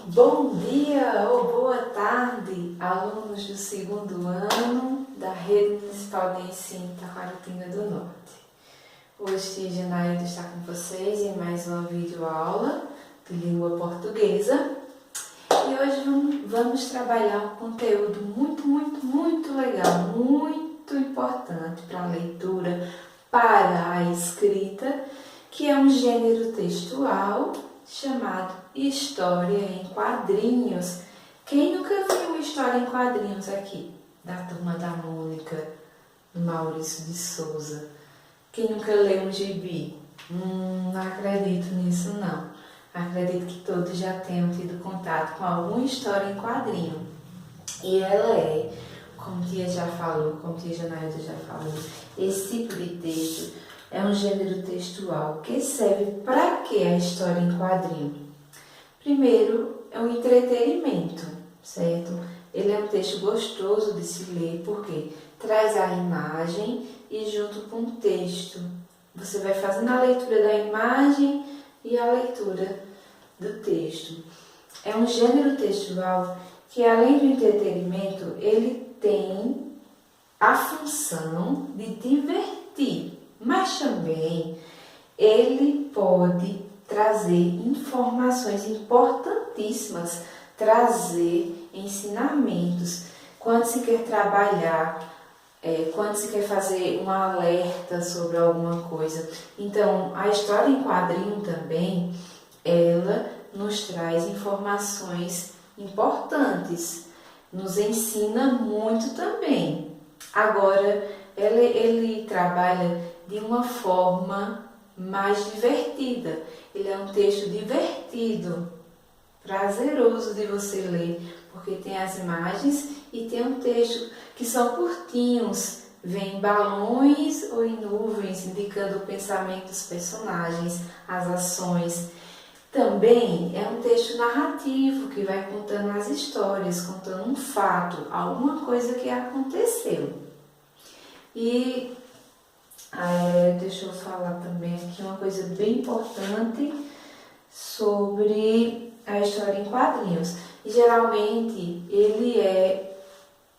Bom dia ou boa tarde, alunos do segundo ano da Rede Municipal de Ensino Taquaritinga do Norte. Hoje, tia Janaída está com vocês em mais uma videoaula de língua portuguesa. E hoje vamos trabalhar um conteúdo muito legal, muito importante para a leitura, para a escrita, que é um gênero textual chamado História em Quadrinhos. Quem nunca viu uma história em quadrinhos aqui? Da Turma da Mônica, do Maurício de Souza. Quem nunca leu um gibi? Não acredito nisso não. Acredito que todos já tenham tido contato com alguma história em quadrinho. E ela é, como tia já falou, como tia Janaída já falou, esse tipo de texto é um gênero textual que serve para que a história em quadrinho? Primeiro, é um entretenimento, certo? Ele é um texto gostoso de se ler porque traz a imagem e junto com o texto. Você vai fazendo a leitura da imagem e a leitura do texto. É um gênero textual que, além do entretenimento, ele tem a função de divertir, mas também ele pode trazer informações importantíssimas, trazer ensinamentos. Quando se quer trabalhar, quando se quer fazer um alerta sobre alguma coisa. Então, a história em quadrinho também, ela nos traz informações importantes, nos ensina muito também. Agora, ele trabalha de uma forma mais divertida. Ele é um texto divertido, prazeroso de você ler, porque tem as imagens e tem um texto que são curtinhos, vem balões ou em nuvens, indicando o pensamento dos personagens, as ações. Também é um texto narrativo, que vai contando as histórias, contando um fato, alguma coisa que aconteceu. E deixa eu falar também aqui uma coisa bem importante sobre a história em quadrinhos. E, geralmente,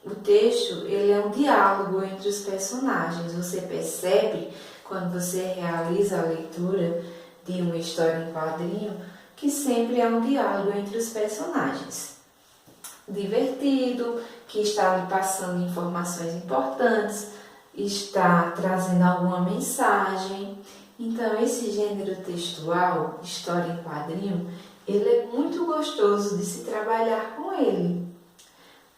o texto é um diálogo entre os personagens. Você percebe, quando você realiza a leitura de uma história em quadrinho, que sempre é um diálogo entre os personagens. Divertido, que está lhe passando informações importantes, está trazendo alguma mensagem. Então, esse gênero textual, história em quadrinho, ele é muito gostoso de se trabalhar com ele,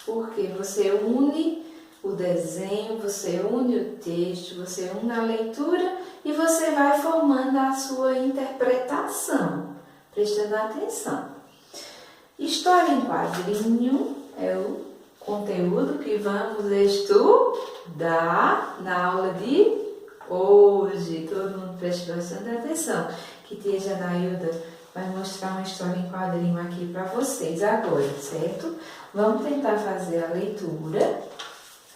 porque você une o desenho, você une o texto, você une a leitura e você vai formando a sua interpretação, prestando atenção. História em quadrinho é o conteúdo que vamos estudar na aula de hoje. Todo mundo preste bastante atenção, que tia Janaída vai mostrar uma história em quadrinho aqui para vocês agora, certo? Vamos tentar fazer a leitura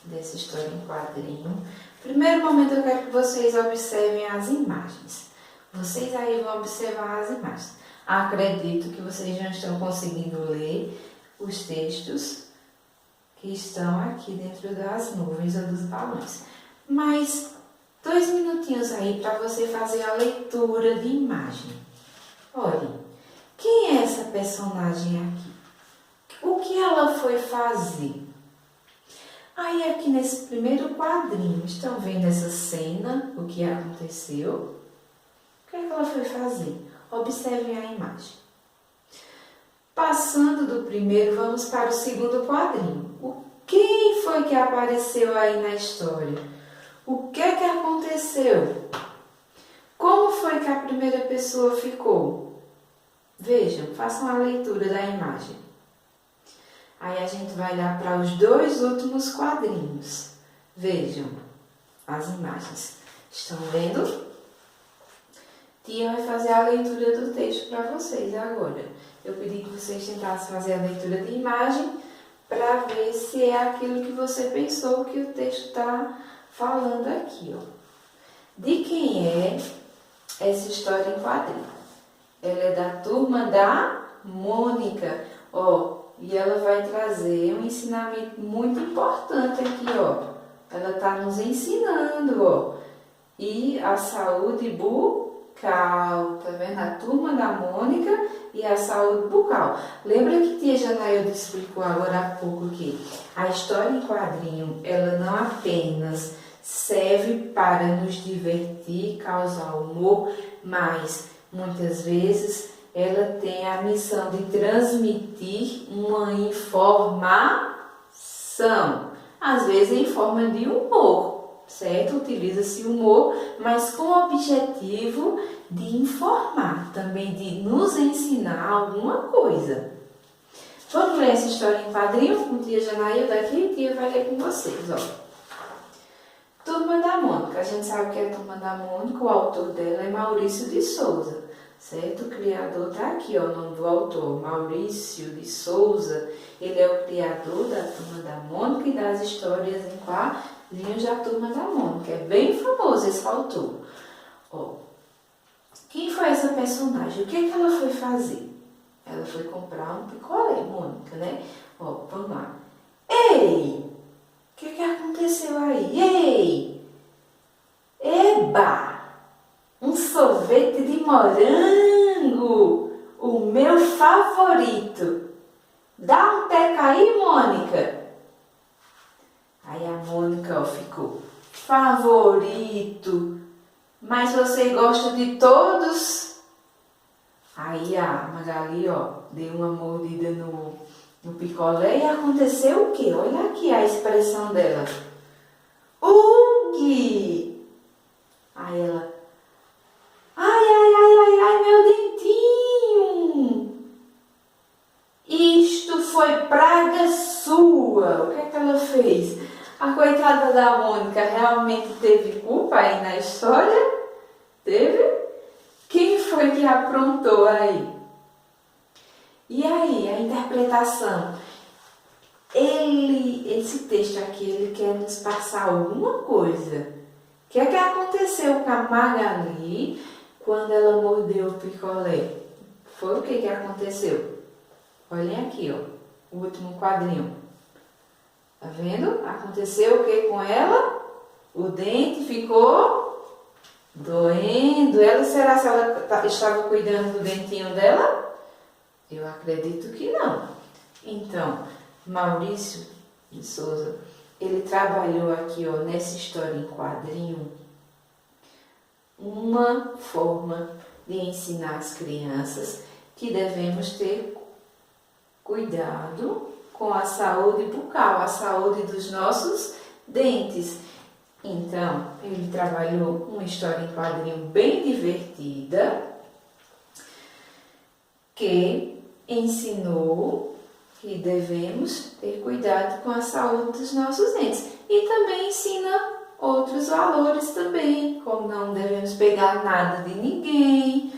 dessa história em quadrinho. Primeiro momento, eu quero que vocês observem as imagens. Vocês aí vão observar as imagens. Acredito que vocês já estão conseguindo ler os textos que estão aqui dentro das nuvens ou dos balões. Mas 2 minutinhos aí para você fazer a leitura de imagem. Olhem, quem é essa personagem aqui? O que ela foi fazer? Aí aqui nesse primeiro quadrinho, estão vendo essa cena, o que aconteceu? O que é que ela foi fazer? Observem a imagem. Passando do primeiro, vamos para o segundo quadrinho. Quem foi que apareceu aí na história? O que é que aconteceu? Como foi que a primeira pessoa ficou? Vejam, façam a leitura da imagem. Aí a gente vai olhar para os 2 últimos quadrinhos. Vejam as imagens. Estão vendo? Tia vai fazer a leitura do texto para vocês agora. Eu pedi que vocês tentassem fazer a leitura de imagem para ver se é aquilo que você pensou que o texto está falando aqui. Ó. De quem é essa história em quadrinho? Ela é da Turma da Mônica. Ó, e ela vai trazer um ensinamento muito importante aqui, ó. Ela está nos ensinando, ó. E a saúde bucal, tá vendo? A turma da Mônica e a saúde bucal. Lembra que tia Janailda explicou agora há pouco que a história em quadrinho, ela não apenas serve para nos divertir, causar humor, mas muitas vezes ela tem a missão de transmitir uma informação, às vezes em forma de humor, certo? Utiliza-se humor, mas com o objetivo de informar, também de nos ensinar alguma coisa. Vamos ler essa história em quadrinho com tia Janailda aqui? Tia vai ler com vocês, ó. Turma da Mônica. A gente sabe que é a Turma da Mônica, o autor dela é Maurício de Souza, certo? O criador está aqui, ó, o nome do autor, Maurício de Souza. Ele é o criador da Turma da Mônica e das histórias em quadrinhos da Turma da Mônica. É bem famoso esse autor. Ó, quem foi essa personagem? O que é que ela foi fazer? Ela foi comprar um picolé, Mônica, né? Ó, vamos lá. Ei! O que aconteceu aí? Ei! Eba! Um sorvete de morango! O meu favorito! Dá um teca aí, Mônica! Aí a Mônica, ó, ficou. Favorito! Mas você gosta de todos? Aí a Magali, ó, deu uma mordida no picolé e aconteceu o quê? Olha aqui a expressão dela. Ugh! Aí ela, ai, meu dentinho! Isto foi praga sua! O que é que ela fez? A coitada da Mônica realmente teve culpa aí na história? Teve? Quem foi que aprontou aí? E aí, a interpretação? Esse texto aqui, ele quer nos passar alguma coisa. O que é que aconteceu com a Magali quando ela mordeu o picolé? Foi o que aconteceu? Olhem aqui, ó, o último quadrinho. Tá vendo? Aconteceu o que com ela? O dente ficou doendo. Será que ela estava cuidando do dentinho dela? Eu acredito que não. Então, Maurício de Souza, ele trabalhou aqui, ó, nessa história em quadrinho, uma forma de ensinar as crianças que devemos ter cuidado com a saúde bucal, a saúde dos nossos dentes. Então, ele trabalhou uma história em quadrinho bem divertida, que ensinou que devemos ter cuidado com a saúde dos nossos dentes. E também ensina outros valores também, como não devemos pegar nada de ninguém,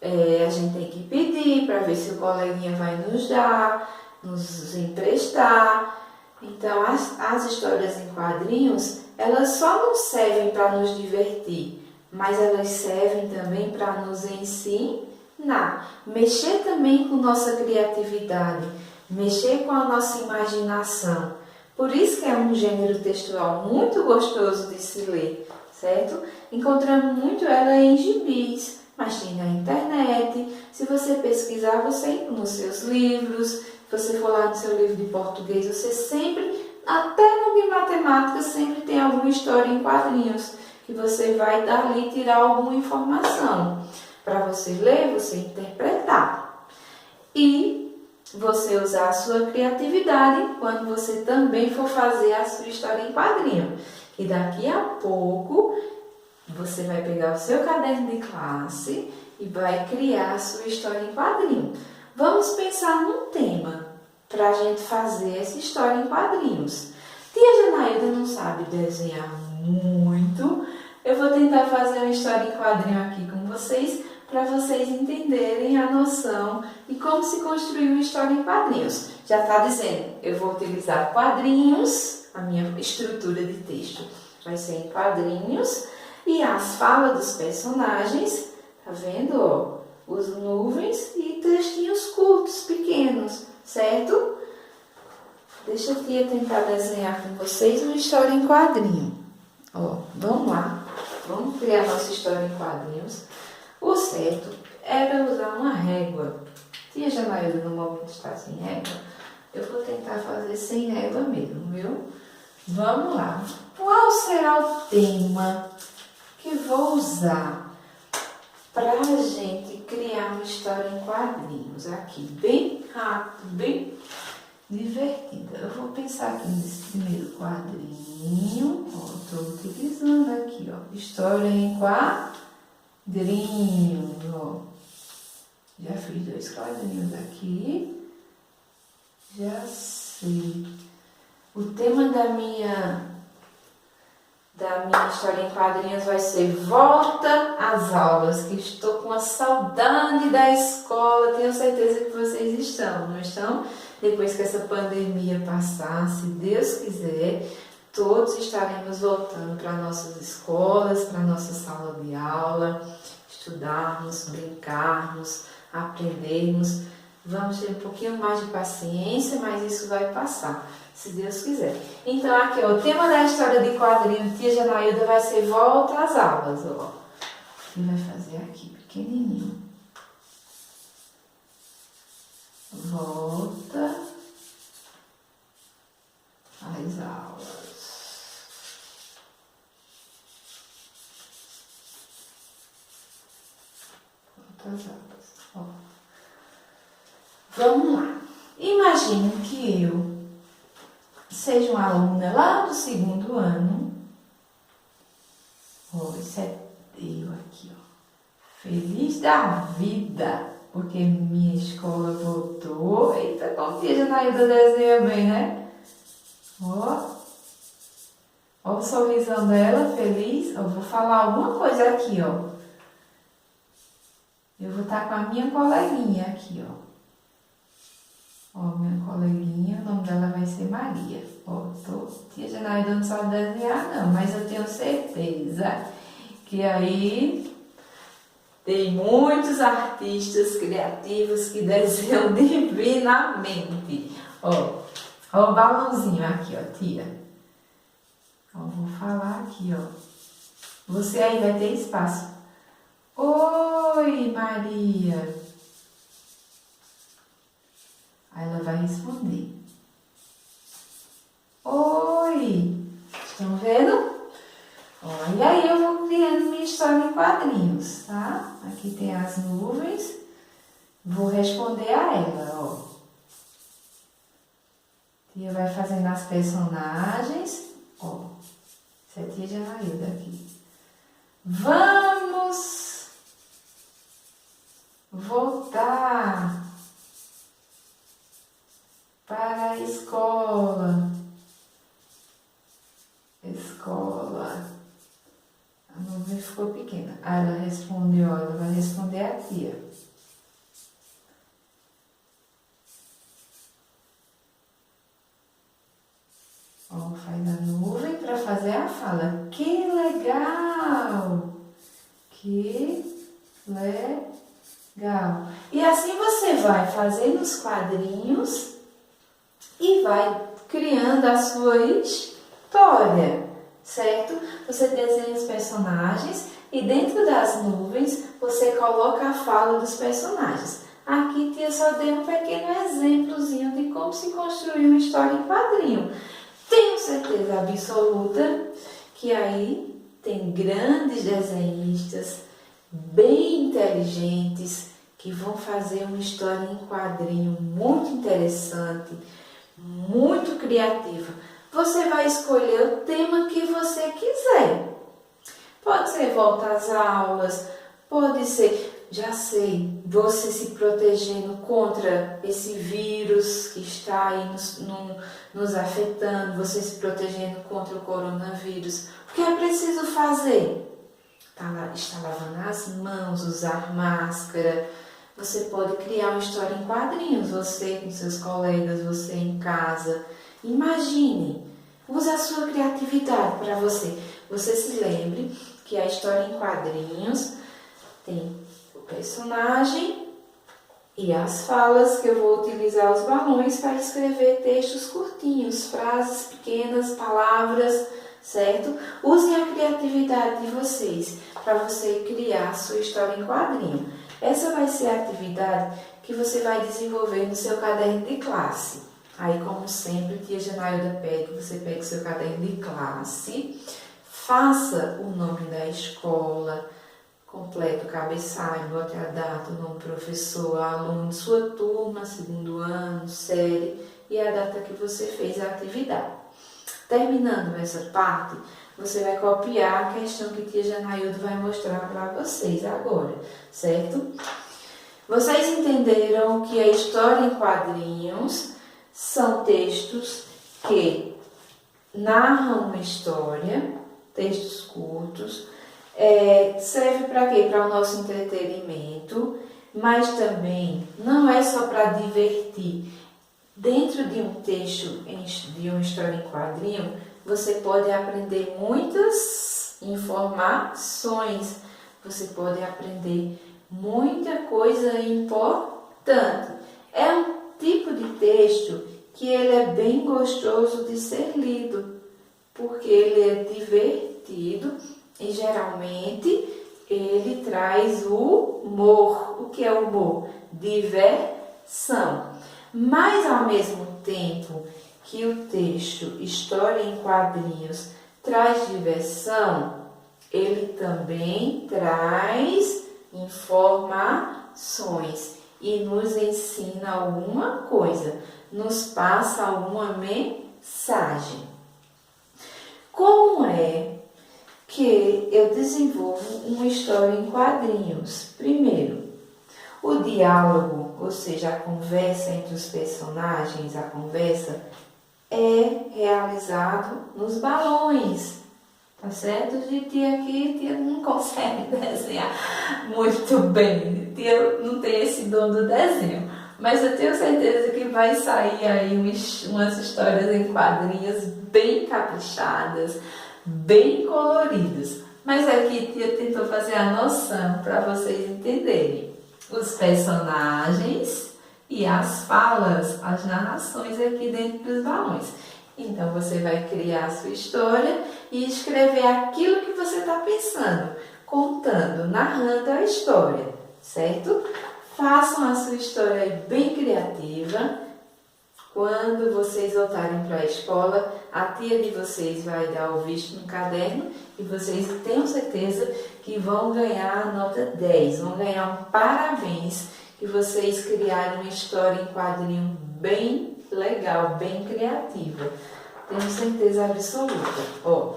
a gente tem que pedir para ver se o coleguinha vai nos dar, nos emprestar. Então, as histórias em quadrinhos, elas só não servem para nos divertir, mas elas servem também para nos ensinar, mexer também com nossa criatividade, mexer com a nossa imaginação. Por isso que é um gênero textual muito gostoso de se ler, certo? Encontramos muito ela em gibis, mas tem na internet. Se você pesquisar, você nos seus livros, se você for lá no seu livro de português, você sempre, até no de matemática, sempre tem alguma história em quadrinhos, que você vai dali tirar alguma informação para você ler, você interpretar. E você usar a sua criatividade quando você também for fazer a sua história em quadrinho. E daqui a pouco você vai pegar o seu caderno de classe e vai criar a sua história em quadrinho. Vamos pensar num tema para a gente fazer essa história em quadrinhos. Tia Janailda não sabe desenhar muito. Eu vou tentar fazer uma história em quadrinho aqui com vocês, para vocês entenderem a noção de como se construir uma história em quadrinhos. Já está dizendo, eu vou utilizar quadrinhos, a minha estrutura de texto vai ser em quadrinhos, e as falas dos personagens, tá vendo? Ó, os nuvens e textinhos curtos, pequenos, Deixa a tia tentar desenhar com vocês uma história em quadrinho. Ó, vamos lá. Vamos criar nossa história em quadrinhos. O certo era usar uma régua. Tia Janaída no momento está sem régua. Eu vou tentar fazer sem régua mesmo, viu? Vamos lá. Qual será o tema que vou usar para a gente criar uma história em quadrinhos? Aqui, bem rápido, bem divertida. Eu vou pensar aqui nesse primeiro quadrinho. Estou utilizando aqui, ó, história em quadrinhos, ó. Já fiz 2 quadrinhos aqui. Já sei. O tema da minha história em quadrinhos vai ser Volta às Aulas, que estou com a saudade da escola. Tenho certeza que vocês estão, não estão? Depois que essa pandemia passar, se Deus quiser, todos estaremos voltando para nossas escolas, para nossa sala de aula, estudarmos, brincarmos, aprendermos. Vamos ter um pouquinho mais de paciência, mas isso vai passar, se Deus quiser. Então aqui, ó, o tema da história de quadrinho Tia Janaída vai ser Volta às Aulas, ó. E vai fazer aqui, pequenininho. Volta às aulas. Volta às aulas, ó. Vamos lá. Imagine que eu seja uma aluna lá do 2º ano. Ó, isso é eu aqui, ó. Feliz da vida, porque minha escola voltou. Eita, como a Tia Janaída desenha bem, né? Ó. Ó o sorrisão dela, feliz. Eu vou falar alguma coisa aqui, ó. Eu vou estar com a minha coleguinha aqui, ó. Ó, minha coleguinha, o nome dela vai ser Maria. Ó, Tia Janaída não sabe desenhar não, mas eu tenho certeza que aí tem muitos artistas criativos que desenham divinamente. Ó, ó o balãozinho aqui, ó, tia. Ó, vou falar aqui, ó. Você aí vai ter espaço. Oi, Maria. Aí ela vai responder. Oi! Estão vendo? Ó, e aí eu vou criando minha história em quadrinhos, tá? Aqui tem as nuvens. Vou responder a ela, ó. Tia vai fazendo as personagens. Ó, isso é Tia Janaída aqui. Vamos voltar para a escola. Escola. A nuvem ficou pequena. Aí ela respondeu, ela vai responder a tia. Ó, faz a nuvem para fazer a fala. Que legal! Que legal! E assim você vai fazendo os quadrinhos e vai criando a sua história, certo? Você desenha os personagens e dentro das nuvens você coloca a fala dos personagens. Aqui tia só dei um pequeno exemplozinho de como se construir uma história em quadrinho. Tenho certeza absoluta que aí tem grandes desenhistas, bem inteligentes, que vão fazer uma história em quadrinho muito interessante, muito criativa. Você vai escolher o tema que você quiser. Pode ser volta às aulas, pode ser, já sei, você se protegendo contra esse vírus que está aí nos afetando, você se protegendo contra o coronavírus. O que é preciso fazer? Está lavando as mãos, usar máscara. Você pode criar uma história em quadrinhos, você com seus colegas, você em casa. Imagine, use a sua criatividade para você. Você se lembre que a história em quadrinhos tem o personagem E as falas, que eu vou utilizar os balões para escrever textos curtinhos, frases pequenas, palavras, certo? Usem a criatividade de vocês para você criar a sua história em quadrinho. Essa vai ser a atividade que você vai desenvolver no seu caderno de classe. Aí, como sempre, tia Janailda pede que você pegue o seu caderno de classe, faça o nome da escola, complete o cabeçalho, bote a data, o nome do professor, aluno, sua turma, segundo ano, série e a data que você fez a atividade. Terminando essa parte, você vai copiar a questão que tia Janailda vai mostrar para vocês agora, certo? Vocês entenderam que a história em quadrinhos são textos que narram uma história, textos curtos, serve para quê? Para o nosso entretenimento, mas também não é só para divertir. Dentro de um texto, de uma história em quadrinho, você pode aprender muitas informações, você pode aprender muita coisa importante. É um tipo de texto que ele é bem gostoso de ser lido, porque ele é divertido e geralmente ele traz o humor. O que é o humor? Diversão. Mas ao mesmo tempo que o texto História em Quadrinhos traz diversão, ele também traz informações e nos ensina alguma coisa, nos passa alguma mensagem. Como é que eu desenvolvo uma história em quadrinhos? Primeiro, o diálogo, ou seja, a conversa entre os personagens, a conversa é realizado nos balões, tá certo? Tia aqui, tia não consegue desenhar muito bem, tia não tem esse dom do desenho, mas eu tenho certeza que vai sair aí umas histórias em quadrinhos bem caprichadas, bem coloridas. Mas aqui tia tentou fazer a noção para vocês entenderem os personagens e as falas, as narrações aqui dentro dos balões. Então você vai criar a sua história e escrever aquilo que você está pensando, contando, narrando a história, certo? Façam a sua história bem criativa. Quando vocês voltarem para a escola, a tia de vocês vai dar o visto no caderno e vocês tenham certeza que vão ganhar a nota 10, vão ganhar um parabéns, que vocês criaram uma história em quadrinho bem legal, bem criativa. Tenho certeza absoluta. Ó,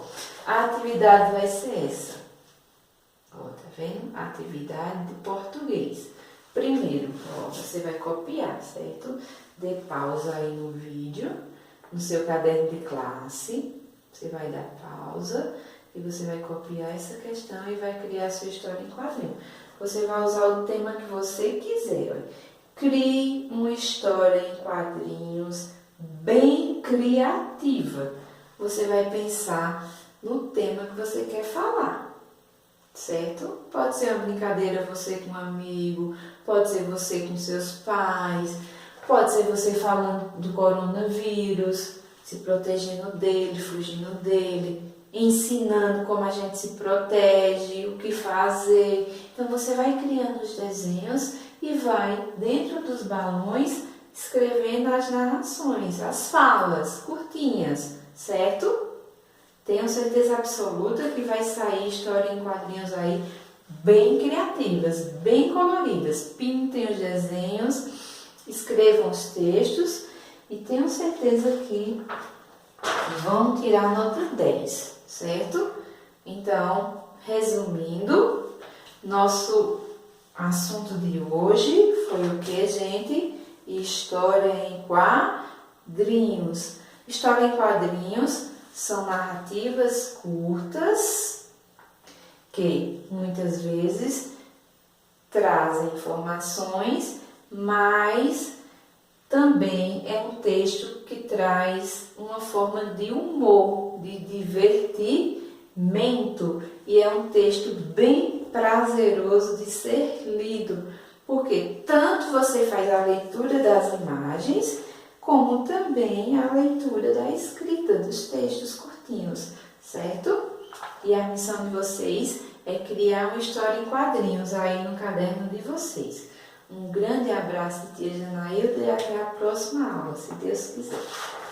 a atividade vai ser essa. Ó, tá vendo? Atividade de português. Primeiro, ó, você vai copiar, certo? Dê pausa aí no vídeo, no seu caderno de classe. Você vai dar pausa e você vai copiar essa questão e vai criar a sua história em quadrinho. Você vai usar o tema que você quiser. Olha. Crie uma história em quadrinhos bem criativa. Você vai pensar no tema que você quer falar, certo? Pode ser uma brincadeira você com um amigo, pode ser você com seus pais, pode ser você falando do coronavírus, se protegendo dele, fugindo dele, ensinando como a gente se protege, o que fazer. Então você vai criando os desenhos e vai, dentro dos balões, escrevendo as narrações, as falas curtinhas, certo? Tenho certeza absoluta que vai sair história em quadrinhos aí bem criativas, bem coloridas. Pintem os desenhos, escrevam os textos e tenho certeza que vão tirar nota 10, certo? Então, resumindo, nosso assunto de hoje foi o que, gente? História em quadrinhos. História em quadrinhos são narrativas curtas que muitas vezes trazem informações, mas também é um texto que traz uma forma de humor, de divertimento, e é um texto bem prazeroso de ser lido. porque tanto você faz a leitura das imagens, como também a leitura da escrita dos textos curtinhos, certo? E a missão de vocês é criar uma história em quadrinhos aí no caderno de vocês. Um grande abraço de tia Janailda e até a próxima aula, se Deus quiser.